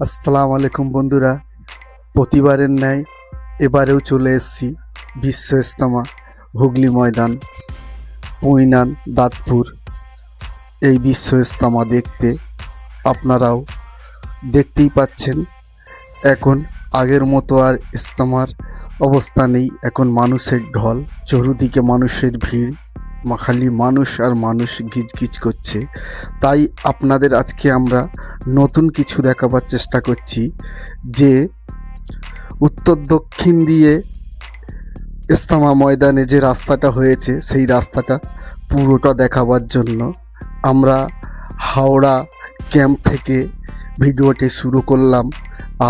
আসসালামু আলাইকুম বন্ধুরা, প্রতিবারের ন্যায় এবারেও চলে এসেছি বিশ্ব ইজতেমা হুগলি ময়দান পৈনান দাঁতপুর। এই বিশ্ব ইজতেমা দেখতে আপনারাও দেখতেই পাচ্ছেন। এখন আগের মতো আর ইজতেমার অবস্থা নেই, এখন মানুষের ঢল, চতুর্দিকে মানুষের ভিড়, খালি মানুষ আর মানুষ গিজগিজ করছে। তাই আপনাদের আজকে আমরা নতুন কিছু দেখাবার চেষ্টা করছি, যে উত্তর দক্ষিণ দিয়ে ইজতেমা ময়দানে যে রাস্তাটা হয়েছে সেই রাস্তাটা পুরোটা দেখাবার জন্য আমরা হাওড়া ক্যাম্প থেকে ভিডিওটি শুরু করলাম।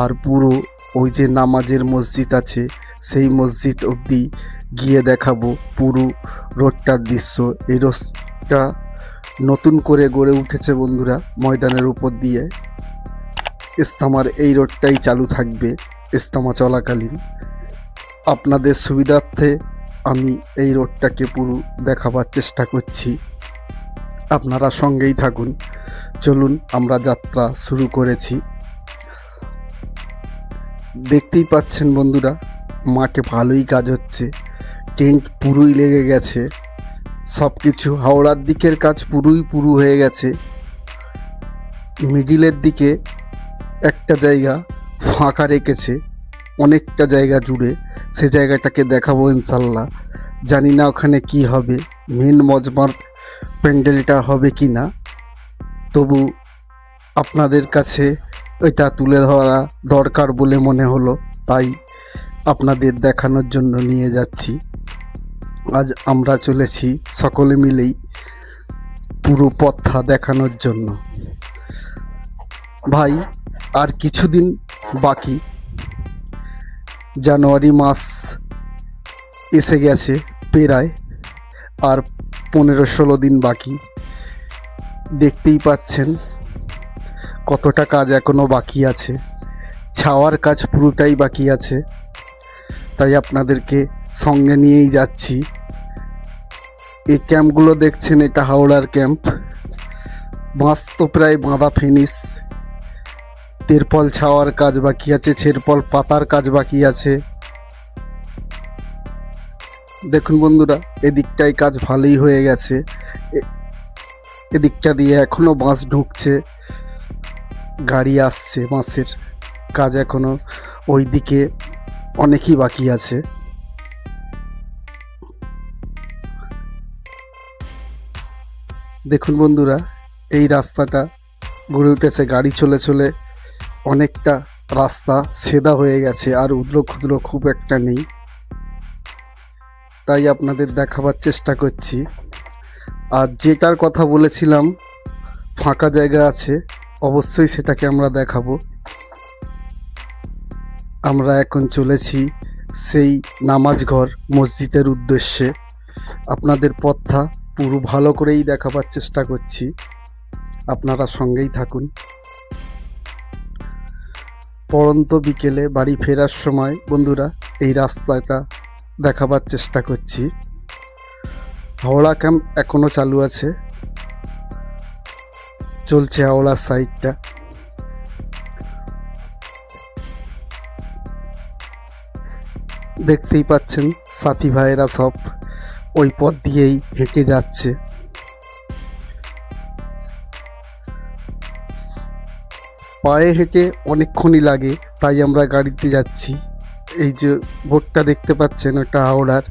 আর পুরো ওই যে নামাজের মসজিদ আছে সেই মসজিদ অবধি গিয়ে দেখাবো পুরো রোডটার দৃশ্য। এই রোডটা নতুন করে গড়ে উঠেছে বন্ধুরা ময়দানের উপর দিয়ে। ইজতেমার এই রোডটাই চালু থাকবে ইজতেমা চলাকালীন। আপনাদের সুবিধার্থে আমি এই রোডটাকে পুরো দেখাবার চেষ্টা করছি, আপনারা সঙ্গেই থাকুন। চলুন আমরা যাত্রা শুরু করেছি। দেখতেই পাচ্ছেন বন্ধুরা, মাঠে ভালোই কাজ হচ্ছে, টেন্ট পুরোই লেগে গেছে, সব কিছু। হাওড়ার দিকের কাজ পুরো হয়ে গেছে। মিডিলের দিকে একটা জায়গা ফাঁকা রেখেছে অনেকটা জায়গা জুড়ে, সে জায়গাটাকে দেখাবো ইনশাল্লাহ। জানি না ওখানে কি হবে, মেন মজমার প্যান্ডেলটা হবে কি না, তবু আপনাদের কাছে এটা তুলে ধরা দরকার বলে মনে হলো, তাই আপনাদের দেখানোর জন্য নিয়ে যাচ্ছি। আজ আমরা চলেছি সকলে মিলেই পুরো পথটা দেখানোর জন্য। ভাই আর কিছুদিন বাকি, জানুয়ারি মাস এসে গেছে প্রায়, আর 15-16 দিন বাকি। দেখতেই পাচ্ছেন কতটা কাজ এখনো বাকি আছে, ছাওয়ার কাজ পুরোটাই বাকি আছে। তাই আপনাদেরকে সঙ্গে নিয়েই যাচ্ছি। এই ক্যাম্পগুলো দেখছেন, এটা হাওড়ার ক্যাম্প। বাঁশ তো প্রায় বাঁধা ফিনিশ, তেরপল ছাওয়ার কাজ বাকি আছে, ছেরপল পাতার কাজ বাকি আছে। দেখুন বন্ধুরা, এদিকটায় কাজ ভালোই হয়ে গেছে, এদিকটা দিয়ে এখনো বাঁশ ঢুকছে, গাড়ি আসছে, বাঁশের কাজ এখনো ওই দিকে অনেকই বাকি আছে। দেখুন বন্ধুরা, এই রাস্তাটা গড়ে উঠেছে, গাড়ি চলে চলে অনেকটা রাস্তা সেদা হয়ে গেছে, আর উদলো খুদলো খুব একটা নেই। তাই আপনাদের দেখাবার চেষ্টা করছি। আর যেটার কথা বলেছিলাম ফাঁকা জায়গা আছে, অবশ্যই সেটাকে আমরা দেখাবো। আমরা এখন চলেছি সেই নামাজ ঘর মসজিদের উদ্দেশ্যে। আপনাদের পথটা পুরো ভালো করেই দেখাবার চেষ্টা করছি, আপনারা সঙ্গেই থাকুন। পড়ন্ত বিকেলে বাড়ি ফেরার সময় বন্ধুরা এই রাস্তাটা দেখাবার চেষ্টা করছি। হাওড়া ক্যাম্প এখনো চালু আছে, চলছে হাওড়ার সাইডটা। দেখতেই পাচ্ছেন সাথী ভাইয়েরা সব ওই পথ দিয়েই হেঁটে যাচ্ছে। পায়ে হেঁটে অনেকক্ষণই লাগে, তাই আমরা গাড়িতে যাচ্ছি। এই যে বোর্ডটা দেখতে পাচ্ছেন, ওটা হাওড়ার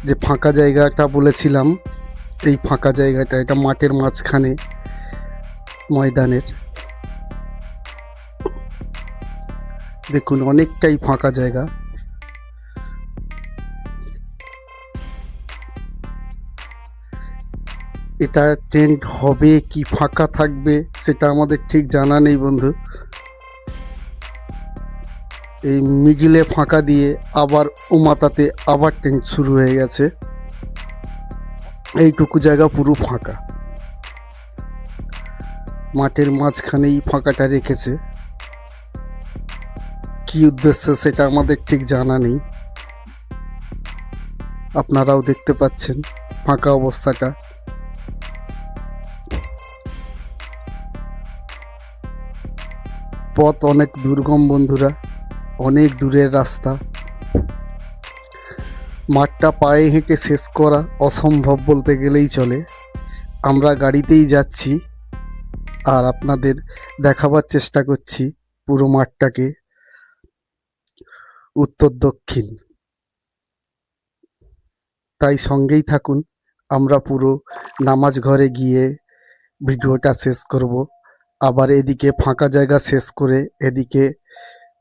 যে ফাঁকা জায়গাটা বলেছিলাম, এই ফাঁকা জায়গাটা, এটা মাঠের মাঝখানে ময়দানের। দেখুন অনেকটাই ফাঁকা জায়গা। এটা টেন্ট হবে কি ফাঁকা থাকবে সেটা আমাদের ঠিক জানা নেই বন্ধু। এই মিডিলে ফাঁকা দিয়ে আবার ও মাথাতে আবার টেন্ট শুরু হয়ে গেছে। এইটুকু জায়গা পুরো ফাঁকা, মাঠের মাঝখানেই ফাঁকাটা রেখেছে। কি উদ্দেশ্য সেটা আমাদের ঠিক জানা নেই। আপনারাও দেখতে পাচ্ছেন ফাঁকা অবস্থাটা। পথ অনেক দুর্গম বন্ধুরা, অনেক দূরের রাস্তা। মাঠটা পায়ে হেঁটে শেষ করা অসম্ভব বলতে গেলেই চলে। আমরা গাড়িতেই যাচ্ছি আর আপনাদের দেখাবার চেষ্টা করছি পুরো মাঠটাকে উত্তর দক্ষিণ। তাই সঙ্গেই থাকুন, আমরা পুরো নামাজ ঘরে গিয়ে ভিডিওটা শেষ করব। আবার এদিকে ফাঁকা জায়গা শেষ করে এদিকে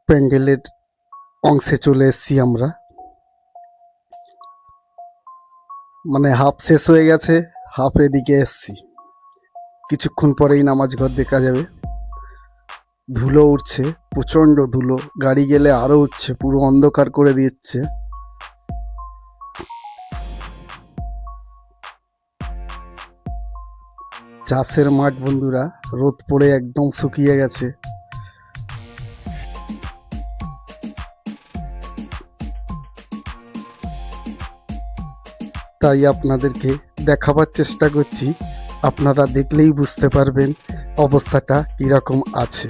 প্যান্ডেলের অংশে চলে এসেছি আমরা। মানে হাফ শেষ হয়ে গেছে, হাফ এদিকে এসছি। কিছুক্ষণ পরেই নামাজ ঘর দেখা যাবে। ধুলো উঠছে, প্রচণ্ড ধুলো, গাড়ি গেলে আরও উঠছে, পুরো অন্ধকার করে দিচ্ছে। চাষের মাঠ বন্ধুরা, রোদ পড়ে একদম শুকিয়ে গেছে। তাই আপনাদেরকে দেখাবার চেষ্টা করছি, আপনারা দেখলেই বুঝতে পারবেন অবস্থাটা কীরকম আছে।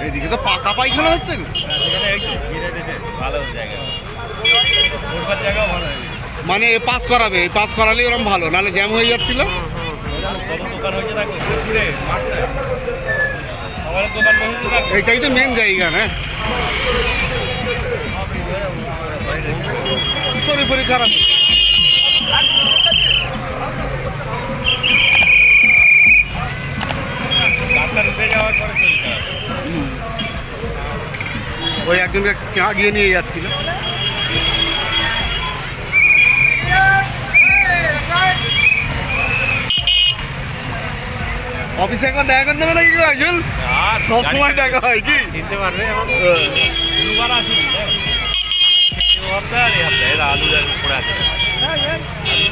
এইদিকে তো পাকা পায়খানা হচ্ছে, মানে পাস করাবে, এই পাস করালে ওরকম ভালো, নাহলে জ্যাম হয়ে যাচ্ছিল। এইটাই তো মেন জায়গা না, শরীর ফরীর খারাপ। ওই একজনকে চা গিয়ে নিয়ে যাচ্ছিল। অফিসে একবার দেখা করতে হবে নাকি একজন? সব সময় দেখা হয় কি? চিনতে পারবে আলু পড়ে আছে।